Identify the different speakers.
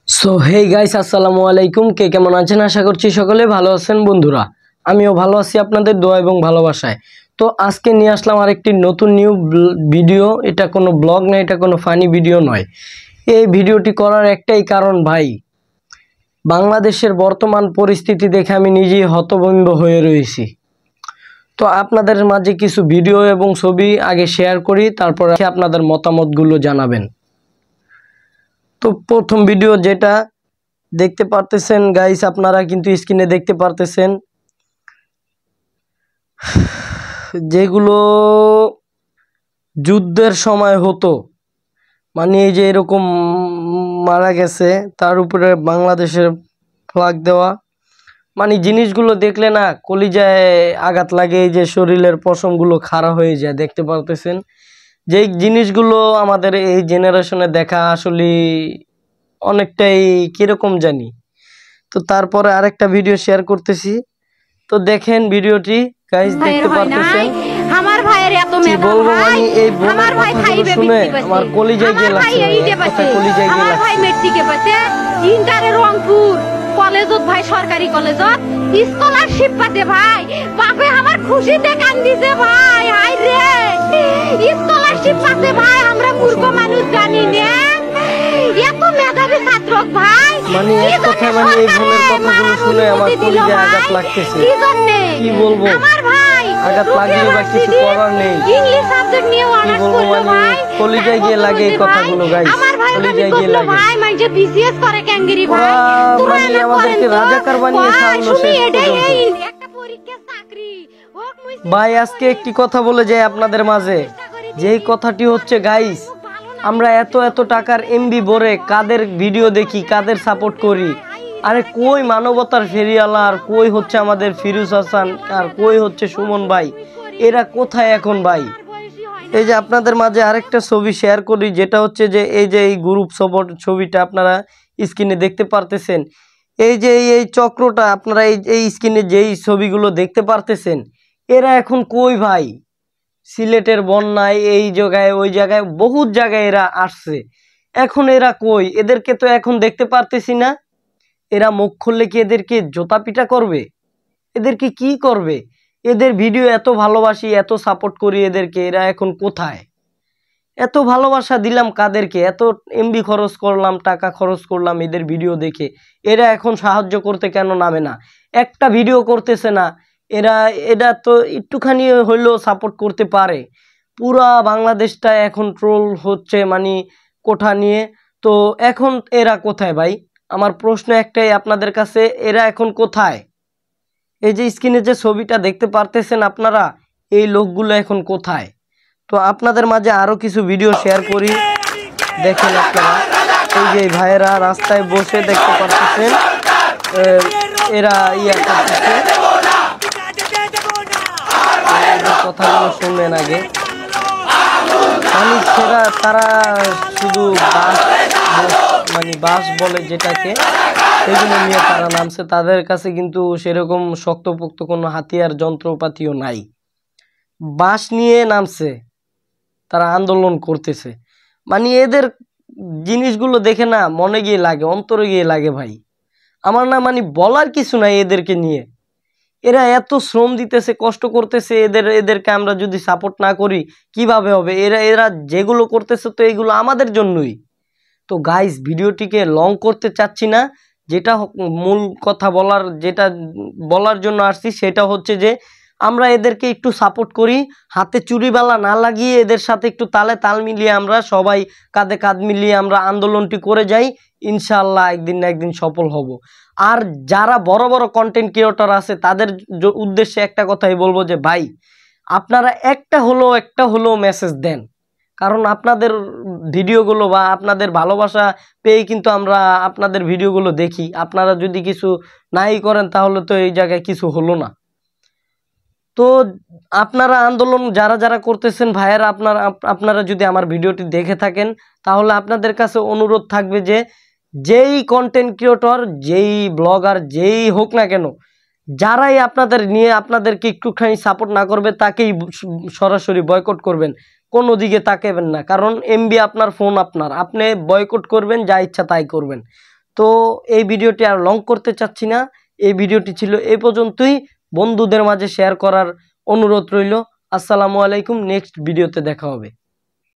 Speaker 1: So hey guys, আসসালামু আলাইকুম। কে কেমন আছেন? আশা করছি সকলে ভালো আছেন। বন্ধুরা, আমিও ভালো আছি আপনাদের দোয়া এবং ভালোবাসায়। তো আজকে নিয়ে আসলাম আরেকটি নতুন ভিডিও। এটা কোনো ব্লগ না, এটা কোনো ফানি ভিডিও নয়। এই ভিডিওটি করার একটাই কারণ ভাই, বাংলাদেশের বর্তমান পরিস্থিতি দেখে আমি নিজেই হতভম্ব হয়ে রয়েছি। তো আপনাদের মাঝে কিছু ভিডিও এবং ছবি আগে শেয়ার করি, তারপর আপনাদের মতামতগুলো জানাবেন। তো প্রথম ভিডিও যেটা দেখতে পারতেছেন গাইস, আপনারা কিন্তু স্ক্রিনে দেখতে পারতেছেন, যেগুলো যুদ্ধের সময় হতো, মানে এই যে এরকম মারা গেছে, তার উপরে বাংলাদেশের ফ্ল্যাগ দেওয়া, মানে জিনিসগুলো দেখলে না কলিজায় আঘাত লাগে। এই যে শরীরের পশমগুলো খাড়া হয়ে যায়, দেখতে পারতেছেন। যে জিনিসগুলো আমাদের এই জেনারেশনে দেখা আসলে অনেকটাই কিরকম জানি। তো তারপরে আরেকটা ভিডিও শেয়ার করতেছি, তো দেখেন ভিডিওটি গাইস, দেখতে পারতেছেন।
Speaker 2: আমার ভাইয়ের এত মেধা ভাই,
Speaker 1: এই
Speaker 2: আমার ভাই খাইবে
Speaker 1: শুনে আমার কলিজায় গিয়ে লাগছে,
Speaker 2: আমার ভাই মেট্রিকে পাচ্ছে, ইন্টারে রংপুর কলেজত ভাই, সরকারি কলেজত স্কলারশিপ পাতে ভাই, বাপে আমার খুশিতে কান্দিছে ভাই। হাই রে, স্কলারশিপ পাতে ভাই, আমরা মূর্খ মানুষ জানি না এত মেধাবী ছাত্র ভাই।
Speaker 1: মানে এক কথা, মানে এই বোনের কথাগুলো শুনে আমার কলিজায় আঘাত লাগতেছে। কি বলবো,
Speaker 2: আমার ভাই
Speaker 1: আঘাত লাগলে বা কিছু করার নেই।
Speaker 2: ইংলিশ সাবজেক্ট নিয়ে অনার্স করলো ভাই,
Speaker 1: কলিজায় গিয়ে লাগে এই কথাগুলো গাইস,
Speaker 2: আমার ভাই
Speaker 1: কলিজায় গিয়ে লাগে
Speaker 2: ভাই। মানে যে বিসিএস করে ক্যাঙ্গেরি ভাই, তোরা
Speaker 1: মানে আমাদেরকে রাজাকার বানিয়ে ছাড়লো শেষ পর্যন্ত।
Speaker 2: একটা পরীক্ষা চাকরি হোক
Speaker 1: ভাই, আজকে একটি কথা বলে যাই আপনাদের মাঝে, যেই কথাটি হচ্ছে গাইস, আমরা এত এত টাকার এমবি ভরে কাদের ভিডিও দেখি, কাদের সাপোর্ট করি। আরে কই মানবতার ফেরিওয়ালা, আর কই হচ্ছে আমাদের ফিরোজ হাসান, আর কই হচ্ছে সুমন ভাই, এরা কোথায় এখন ভাই? এই যে আপনাদের মাঝে আরেকটা ছবি শেয়ার করি, যেটা হচ্ছে যে এই যে এই গ্রুপ সাপোর্ট ছবিটা আপনারা স্ক্রিনে দেখতে পারতেছেন। এই যে এই চক্রটা আপনারা এই স্ক্রিনে যেই ছবিগুলো দেখতে পারতেছেন, এরা এখন কই ভাই? সিলেটের বন্যায় এই জায়গায় ওই জায়গায় বহুত জায়গায় এরা আসছে, এখন এরা কই? এদেরকে তো এখন দেখতে পারতেছি না। এরা মুখ খুললে কি এদেরকে জোতা পিটা করবে? এদেরকে কি করবে? এদের ভিডিও এত ভালোবাসি, এত সাপোর্ট করি এদেরকে, এরা এখন কোথায়? এত ভালোবাসা দিলাম কাদেরকে, এত এমবি খরচ করলাম, টাকা খরচ করলাম এদের ভিডিও দেখে, এরা এখন সাহায্য করতে কেন নামে না? একটা ভিডিও করতেছে না এরা। এটা তো একটুখানি হইলেও সাপোর্ট করতে পারে। পুরা বাংলাদেশটা এখন ট্রোল হচ্ছে, মানে কোঠা নিয়ে। তো এখন এরা কোথায় ভাই? আমার প্রশ্ন একটাই আপনাদের কাছে, এরা এখন কোথায়? এই যে স্ক্রিনে যে ছবিটা দেখতে পারতেছেন আপনারা, এই লোকগুলো এখন কোথায়? তো আপনাদের মাঝে আরো কিছু ভিডিও শেয়ার করি, দেখেন আপনারা। এই যে ভাইয়েরা রাস্তায় বসে দেখতে পারতেছেন, এরা করতেছে, কথাগুলো শুনলেন আগে। মানে তারা শুধু বাস বলে যেটাকে, সেগুলো নিয়ে তারা নামছে। তাদের কাছে কিন্তু সেরকম শক্তপোক্ত কোনো হাতিয়ার যন্ত্রপাতিও নাই, বাস নিয়ে নামছে, তারা আন্দোলন করতেছে। মানে এদের জিনিসগুলো দেখে না মনে গিয়ে লাগে, অন্তরে গিয়ে লাগে ভাই। আমার না মানে বলার কিছু নাই এদেরকে নিয়ে। এরা এত শ্রম দিতেছে, কষ্ট করতেছে, এদেরকে আমরা যদি সাপোর্ট না করি কিভাবে হবে? এরা যেগুলো করতেছে তো এগুলো আমাদের জন্যই। তো গাইস, ভিডিওটিকে লং করতে চাচ্ছি না, যেটা মূল কথা বলার জন্য আসছি সেটা হচ্ছে যে আমরা এদেরকে একটু সাপোর্ট করি, হাতে চুরিবালা না লাগিয়ে এদের সাথে একটু তালে তাল মিলিয়ে আমরা সবাই কাঁধে কাঁধ মিলিয়ে আমরা আন্দোলনটি করে যাই। ইনশাআল্লাহ একদিন না একদিন সফল হব। আর যারা বড় বড় কন্টেন্ট ক্রিয়েটর আছে তাদের উদ্দেশ্যে একটা কথাই বলবো যে ভাই, আপনারা একটা হলেও মেসেজ দেন, কারণ আপনাদের ভিডিওগুলো বা আপনাদের ভালোবাসা পেয়ে কিন্তু আমরা আপনাদের ভিডিওগুলো দেখি। আপনারা যদি কিছু নাই করেন তাহলে তো এই জায়গায় কিছু হলো না। তো আপনারা আন্দোলন যারা যারা করতেছেন ভাইয়েরা, আপনারা যদি আমার ভিডিওটি দেখে থাকেন তাহলে আপনাদের কাছে অনুরোধ থাকবে যে যেই কন্টেন্ট ক্রিয়েটর, যেই ব্লগার, যেই হোক না কেন, যারাই আপনাদের নিয়ে আপনাদেরকে একটুখানি সাপোর্ট না করবে তাকেই সরাসরি বয়কট করবেন, কোনো দিকে তাকাবেন না। কারণ এমবি আপনার, ফোন আপনার, আপনি বয়কট করবেন, যা ইচ্ছা তাই করবেন। তো এই ভিডিওটি আর লং করতে চাচ্ছি না, এই ভিডিওটি ছিল এই পর্যন্তই। বন্ধুদের মাঝে শেয়ার করার অনুরোধ রইল। আসসালামু আলাইকুম, নেক্সট ভিডিওতে দেখা হবে।